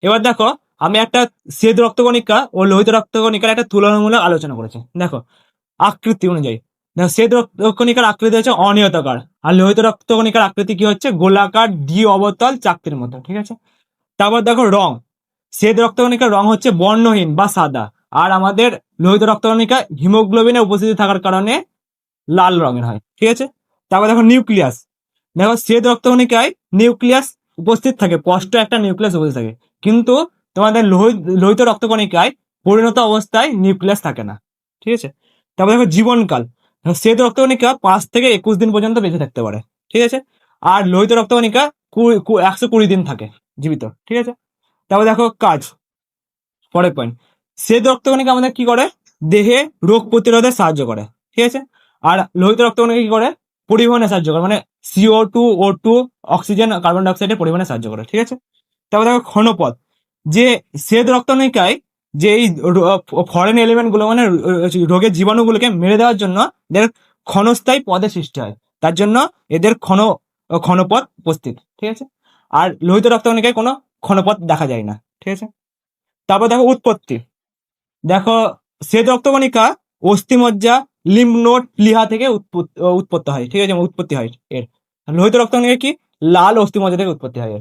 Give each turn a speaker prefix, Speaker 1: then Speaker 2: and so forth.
Speaker 1: এবার দেখো, আমি একটা শ্বেত রক্তকণিকা ও লোহিত রক্তকণিকার একটা তুলনামূলক আলোচনা করেছি। দেখো আকৃতি অনুযায়ী, দেখো শ্বেত রক্তকণিকার আকৃতি হচ্ছে অনিয়তাকার, আর লোহিত রক্তকণিকার আকৃতি কি হচ্ছে গোলাকার দ্বি অবতল চাকতির মতো, ঠিক আছে। তারপর দেখো রং, শ্বেত রক্তকণিকার রং হচ্ছে বর্ণহীন বা সাদা, আর আমাদের লোহিত রক্তকণিকা হিমোগ্লোবিনের উপস্থিতি থাকার কারণে লাল রঙের হয়, ঠিক আছে। তারপর দেখো নিউক্লিয়াস, দেখো শ্বেত রক্তকণিকায় নিউক্লিয়াস উপস্থিত থাকে, স্পষ্ট একটা নিউক্লিয়াস উপস্থিত থাকে, কিন্তু তোমাদের লোহিত রক্তকণিকায় পরিণত অবস্থায় নিউক্লিয়াস থাকে না, ঠিক আছে। তারপর দেখো জীবনকাল, দেখো শ্বেত রক্তকণিকা 5 থেকে 21 দিন পর্যন্ত বেঁচে থাকতে পারে, ঠিক আছে। আর লোহিত রক্তকণিকা 120 দিন থাকে জীবিত, ঠিক আছে। তারপর দেখো কাজ, পরের পয়েন্ট, শ্বেত রক্তকণিকা আমাদের কি করে, দেহে রোগ প্রতিরোধে সাহায্য করে, ঠিক আছে। আর লোহিত রক্তকণিকা কি করে, পরিবহনে সাহায্য করে, মানে CO2 O2 অক্সিজেন কার্বন ডাইঅক্সাইডের পরিবহনে সাহায্য করে, ঠিক আছে। তারপর দেখো ক্ষণপথ, যে শ্বেত রক্তকণিকায় যে এই ফরেন এলিমেন্ট গুলো মানে রোগের জীবাণুগুলোকে মেরে দেওয়ার জন্য এদের ক্ষণস্থায়ী পদের সৃষ্টি হয়, তার জন্য এদের ক্ষণপথ উপস্থিত, ঠিক আছে। আর লোহিত রক্তকণিকায় কোনো ক্ষণপথ দেখা যায় না, ঠিক আছে। তারপর দেখো উৎপত্তি, দেখো শ্বেত রক্তকণিকা অস্থিমজ্জা, লিম্ফ নোড, প্লীহা থেকে উৎপত্তি হয়, ঠিক আছে, উৎপত্তি হয় এর। আর লোহিত রক্তকণিকা কি লাল অস্থিমজ্জা থেকে উৎপত্তি হয় এর।